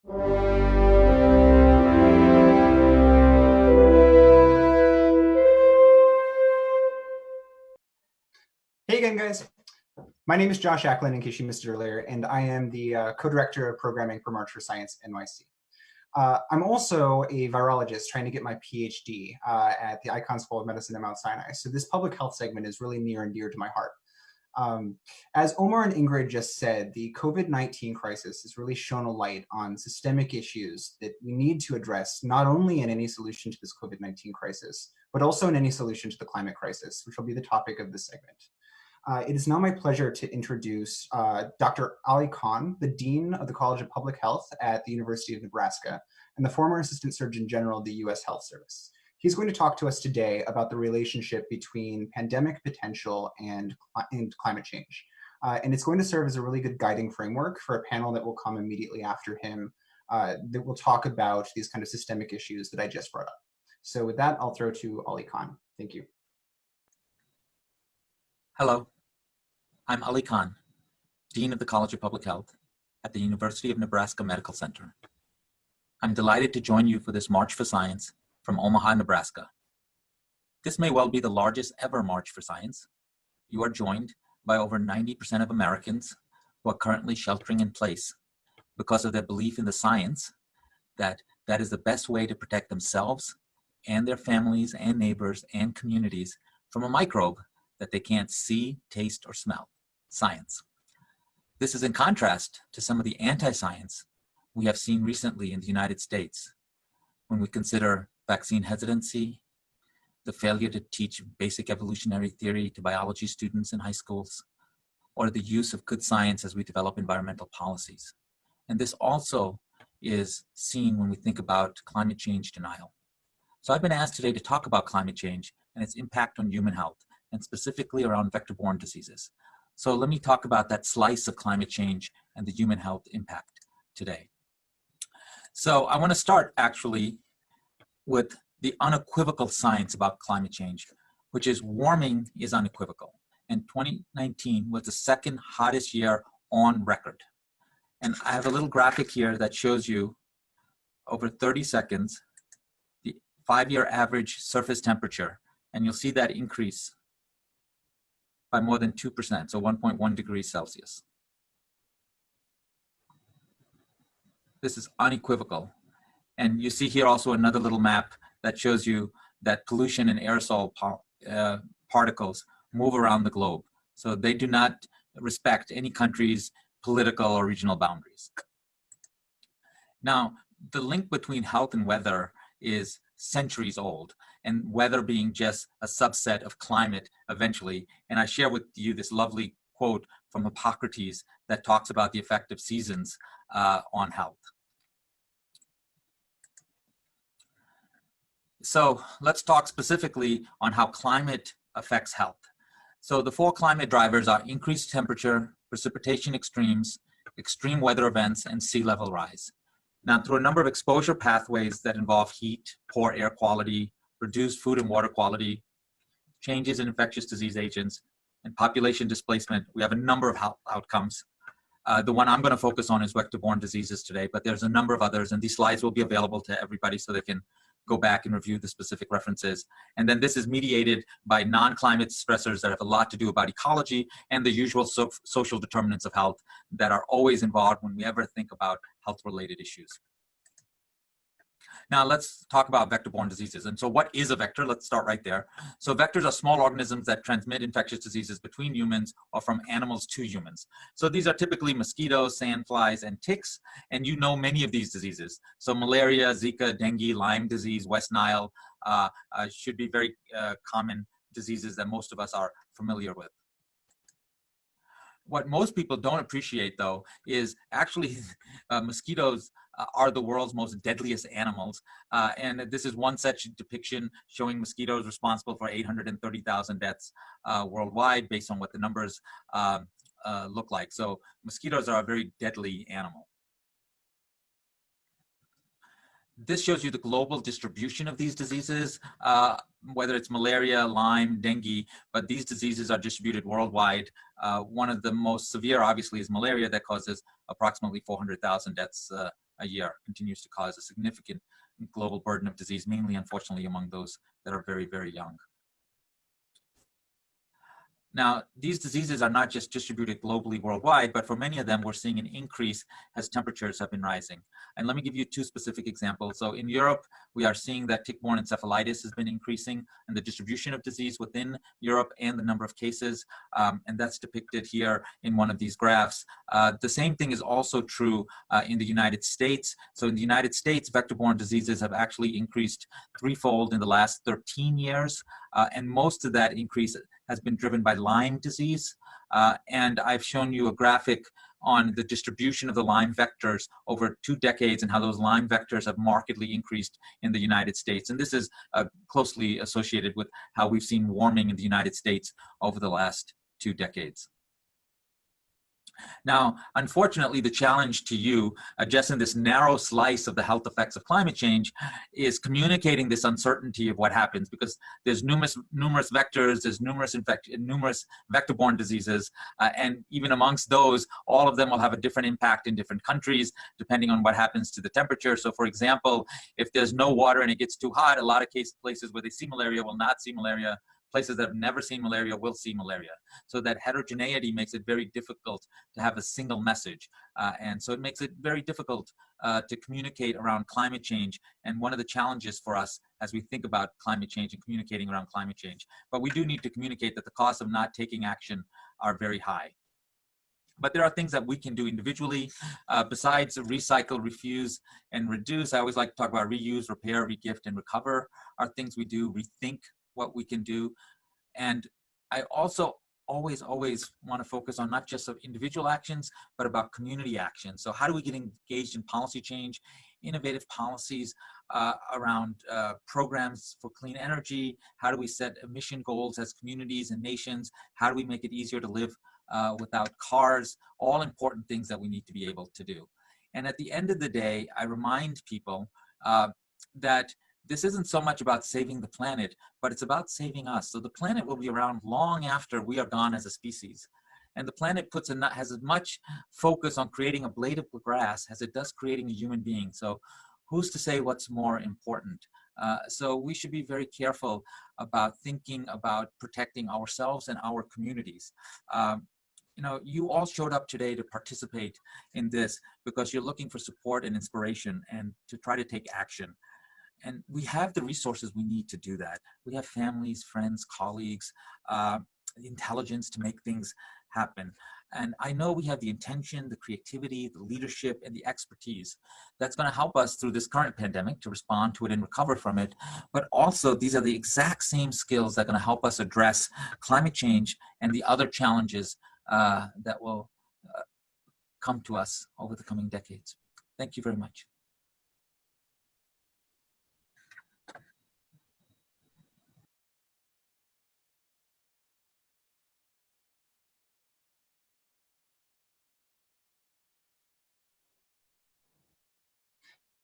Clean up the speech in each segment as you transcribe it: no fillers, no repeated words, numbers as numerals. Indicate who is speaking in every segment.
Speaker 1: Hey again, guys. My name is Josh Acklin, in case you missed it earlier, and I am the co-director of programming for March for Science NYC. I'm also a virologist trying to get my PhD at the Icahn School of Medicine at Mount Sinai. So this public health segment is really near and dear to my heart. As Omar and Ingrid just said, the COVID-19 crisis has really shone a light on systemic issues that we need to address, not only in any solution to this COVID-19 crisis, but also in any solution to the climate crisis, which will be the topic of this segment. It is now my pleasure to introduce Dr. Ali Khan, the Dean of the College of Public Health at the University of Nebraska and the former Assistant Surgeon General of the U.S. Health Service. He's going to talk to us today about the relationship between pandemic potential and climate change. And it's going to serve as a really good guiding framework for a panel that will come immediately after him that will talk about these kind of systemic issues that I just brought up. So with that, I'll throw to Ali Khan. Thank you.
Speaker 2: Hello, I'm Ali Khan, Dean of the College of Public Health at the University of Nebraska Medical Center. I'm delighted to join you for this March for Science from Omaha, Nebraska. This may well be the largest ever March for Science. You are joined by over 90% of Americans who are currently sheltering in place because of their belief in the science that is the best way to protect themselves and their families and neighbors and communities from a microbe that they can't see, taste, or smell. Science. This is in contrast to some of the anti-science we have seen recently in the United States when we consider vaccine hesitancy, the failure to teach basic evolutionary theory to biology students in high schools, or the use of good science as we develop environmental policies. And this also is seen when we think about climate change denial. So I've been asked today to talk about climate change and its impact on human health, and specifically around vector-borne diseases. So let me talk about that slice of climate change and the human health impact today. So I want to start actually with the unequivocal science about climate change, which is warming is unequivocal. And 2019 was the second hottest year on record. And I have a little graphic here that shows you over 30 seconds, the 5-year average surface temperature, and you'll see that increase by more than 2%, so 1.1 degrees Celsius. This is unequivocal. And you see here also another little map that shows you that pollution and aerosol particles move around the globe. So they do not respect any country's political or regional boundaries. Now, the link between health and weather is centuries old, and weather being just a subset of climate eventually. And I share with you this lovely quote from Hippocrates that talks about the effect of seasons on health. So let's talk specifically on how climate affects health. So the 4 climate drivers are increased temperature, precipitation extremes, extreme weather events, and sea level rise. Now, through a number of exposure pathways that involve heat, poor air quality, reduced food and water quality, changes in infectious disease agents, and population displacement, we have a number of health outcomes. The one I'm going to focus on is vector-borne diseases today, but there's a number of others, and these slides will be available to everybody so they can go back and review the specific references. And then this is mediated by non-climate stressors that have a lot to do about ecology and the usual social determinants of health that are always involved when we ever think about health-related issues. Now let's talk about vector-borne diseases. And so what is a vector? Let's start right there. So vectors are small organisms that transmit infectious diseases between humans or from animals to humans. So these are typically mosquitoes, sandflies, and ticks. And you know many of these diseases. So malaria, Zika, dengue, Lyme disease, West Nile should be very common diseases that most of us are familiar with. What most people don't appreciate, though, is actually mosquitoes are the world's most deadliest animals. And this is one such depiction showing mosquitoes responsible for 830,000 deaths worldwide based on what the numbers look like. So mosquitoes are a very deadly animal. This shows you the global distribution of these diseases, whether it's malaria, Lyme, dengue, but these diseases are distributed worldwide. One of the most severe, obviously, is malaria that causes approximately 400,000 deaths a year continues to cause a significant global burden of disease, mainly, unfortunately, among those that are very, very young. Now, these diseases are not just distributed globally worldwide, but for many of them, we're seeing an increase as temperatures have been rising. And let me give you two specific examples. So in Europe, we are seeing that tick-borne encephalitis has been increasing and the distribution of disease within Europe and the number of cases. And that's depicted here in one of these graphs. The same thing is also true in the United States. So in the United States, vector-borne diseases have actually increased threefold in the last 13 years. And most of that increase has been driven by Lyme disease. And I've shown you a graphic on the distribution of the Lyme vectors over 2 decades and how those Lyme vectors have markedly increased in the United States. And this is closely associated with how we've seen warming in the United States over the last 2 decades. Now, unfortunately, the challenge to you, just in this narrow slice of the health effects of climate change, is communicating this uncertainty of what happens, because there's numerous vectors, there's numerous vector-borne diseases, and even amongst those, all of them will have a different impact in different countries, depending on what happens to the temperature. So, for example, if there's no water and it gets too hot, a lot of places where they see malaria will not see malaria. Places that have never seen malaria will see malaria. So that heterogeneity makes it very difficult to have a single message. And so it makes it very difficult to communicate around climate change. And one of the challenges for us as we think about climate change and communicating around climate change. But we do need to communicate that the costs of not taking action are very high. But there are things that we can do individually besides recycle, refuse, and reduce. I always like to talk about reuse, repair, regift, and recover are things we do, rethink what we can do. And I also always want to focus on not just of individual actions, but about community action. So how do we get engaged in policy change, innovative policies around programs for clean energy? How do we set emission goals as communities and nations? How do we make it easier to live without cars? All important things that we need to be able to do. And at the end of the day, I remind people that this isn't so much about saving the planet, but it's about saving us. So the planet will be around long after we are gone as a species. And the planet has as much focus on creating a blade of grass as it does creating a human being. So who's to say what's more important? So we should be very careful about thinking about protecting ourselves and our communities. You know, you all showed up today to participate in this because you're looking for support and inspiration and to try to take action. And we have the resources we need to do that. We have families, friends, colleagues, intelligence to make things happen. And I know we have the intention, the creativity, the leadership, and the expertise that's going to help us through this current pandemic to respond to it and recover from it. But also, these are the exact same skills that are going to help us address climate change and the other challenges that will come to us over the coming decades. Thank you very much.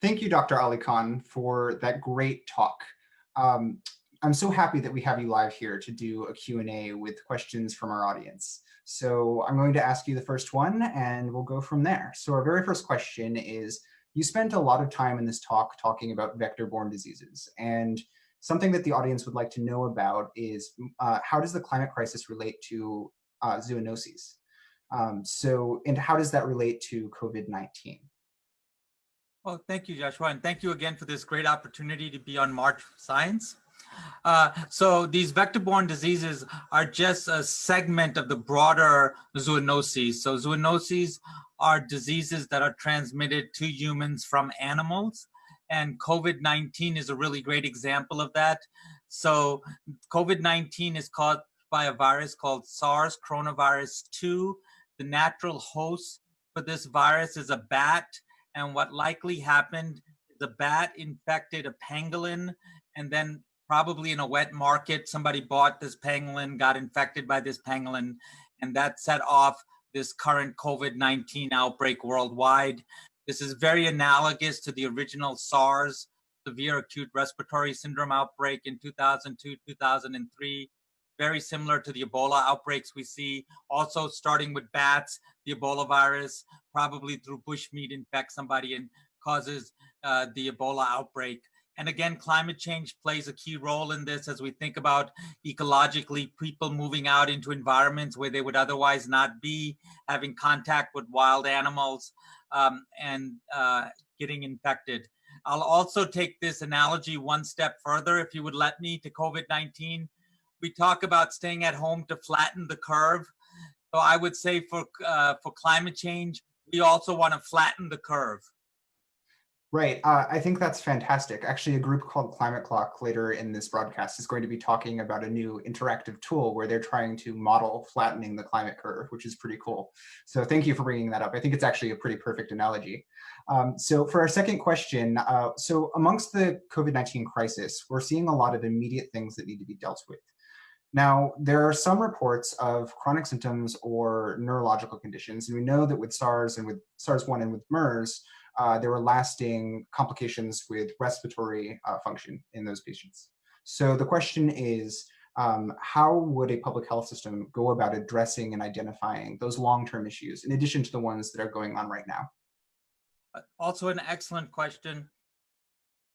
Speaker 1: Thank you, Dr. Ali Khan, for that great talk. I'm so happy that we have you live here to do a Q&A with questions from our audience. So I'm going to ask you the first one, and we'll go from there. So our very first question is, you spent a lot of time in this talk talking about vector-borne diseases, and something that the audience would like to know about is how does the climate crisis relate to zoonoses? And how does that relate to COVID-19?
Speaker 2: Well, thank you, Joshua, and thank you again for this great opportunity to be on March for Science. So these vector-borne diseases are just a segment of the broader zoonoses. So zoonoses are diseases that are transmitted to humans from animals, and COVID-19 is a really great example of that. So COVID-19 is caused by a virus called SARS coronavirus 2. The natural host for this virus is a bat. And what likely happened, the bat infected a pangolin, and then probably in a wet market, somebody bought this pangolin, got infected by this pangolin, and that set off this current COVID-19 outbreak worldwide. This is very analogous to the original SARS, severe acute respiratory syndrome outbreak in 2002, 2003. Very similar to the Ebola outbreaks we see, also starting with bats, the Ebola virus, probably through bushmeat infect somebody and causes the Ebola outbreak. And again, climate change plays a key role in this as we think about ecologically people moving out into environments where they would otherwise not be, having contact with wild animals, and getting infected. I'll also take this analogy one step further, if you would let me, to COVID-19. We talk about staying at home to flatten the curve. So I would say for climate change, we also want to flatten the curve.
Speaker 1: Right. I think that's fantastic. Actually, a group called Climate Clock later in this broadcast is going to be talking about a new interactive tool where they're trying to model flattening the climate curve, which is pretty cool. So thank you for bringing that up. I think it's actually a pretty perfect analogy. So for our second question, so amongst the COVID-19 crisis, we're seeing a lot of immediate things that need to be dealt with. Now, there are some reports of chronic symptoms or neurological conditions, and we know that with SARS and with SARS-1 and with MERS, there were lasting complications with respiratory function in those patients. So the question is, how would a public health system go about addressing and identifying those long-term issues, in addition to the ones that are going on right now?
Speaker 2: Also an excellent question.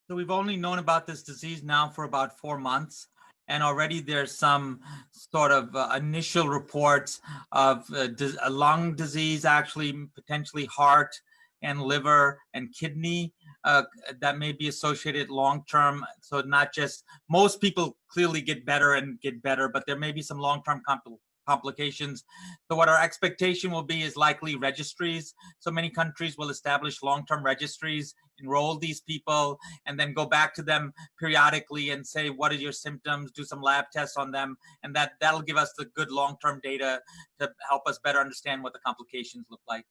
Speaker 2: So we've only known about this disease now for about 4 months. And already there's some sort of initial reports of a lung disease, actually potentially heart and liver and kidney that may be associated long-term. So not just, most people clearly get better, but there may be some long-term complications. So what our expectation will be is likely registries. So many countries will establish long-term registries, enroll these people, and then go back to them periodically and say, what are your symptoms, do some lab tests on them, and that'll give us the good long-term data to help us better understand what the complications look like.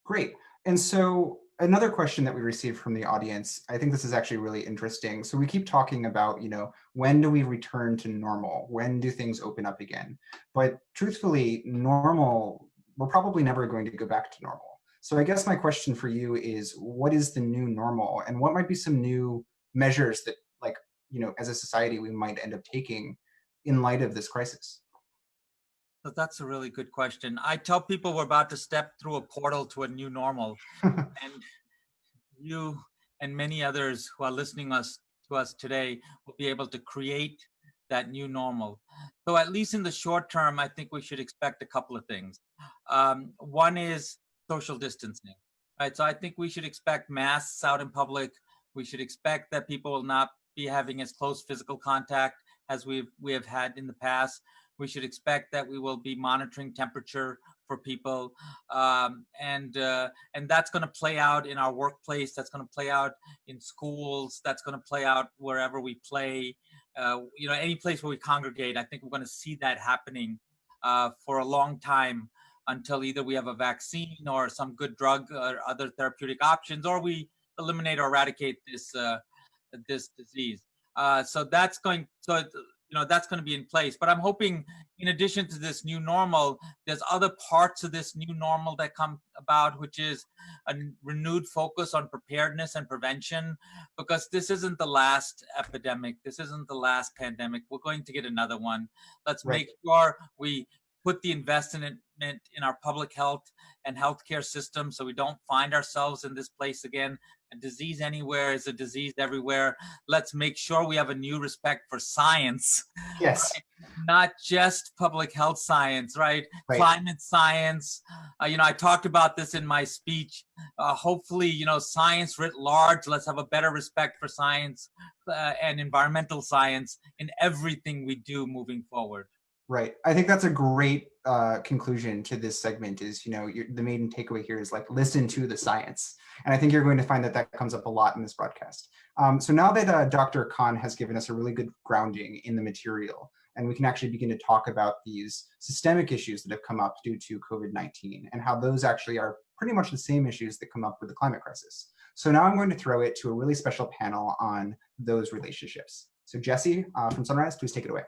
Speaker 1: Great. And so another question that we received from the audience, I think this is actually really interesting. So we keep talking about, when do we return to normal? When do things open up again? But truthfully, normal, we're probably never going to go back to normal. So I guess my question for you is, what is the new normal? And what might be some new measures that, as a society, we might end up taking in light of this crisis?
Speaker 2: So that's a really good question. I tell people we're about to step through a portal to a new normal. And you and many others who are listening to us today will be able to create that new normal. So at least in the short term, I think we should expect a couple of things. One is social distancing, right? So I think we should expect masks out in public. We should expect that people will not be having as close physical contact as we have had in the past. We should expect that we will be monitoring temperature for people, and that's going to play out in our workplace. That's going to play out in schools. That's going to play out wherever we play. Any place where we congregate. I think we're going to see that happening for a long time until either we have a vaccine or some good drug or other therapeutic options, or we eliminate or eradicate this disease. So that's going to be in place. But I'm hoping, in addition to this new normal, there's other parts of this new normal that come about, which is a renewed focus on preparedness and prevention, because this isn't the last epidemic. This isn't the last pandemic. We're going to get another one. Let's make sure we put the investment in our public health and healthcare system so we don't find ourselves in this place again. A disease anywhere is a disease everywhere. Let's make sure we have a new respect for science.
Speaker 1: Yes.
Speaker 2: Right? Not just public health science, right? Climate science. I talked about this in my speech. Hopefully, science writ large. Let's have a better respect for science and environmental science in everything we do moving forward.
Speaker 1: Right. I think that's a great conclusion to this segment is, the main takeaway here is listen to the science. And I think you're going to find that comes up a lot in this broadcast. So now that Dr. Khan has given us a really good grounding in the material, and we can actually begin to talk about these systemic issues that have come up due to COVID-19 and how those actually are pretty much the same issues that come up with the climate crisis. So now I'm going to throw it to a really special panel on those relationships. So Jesse from Sunrise, please take it away.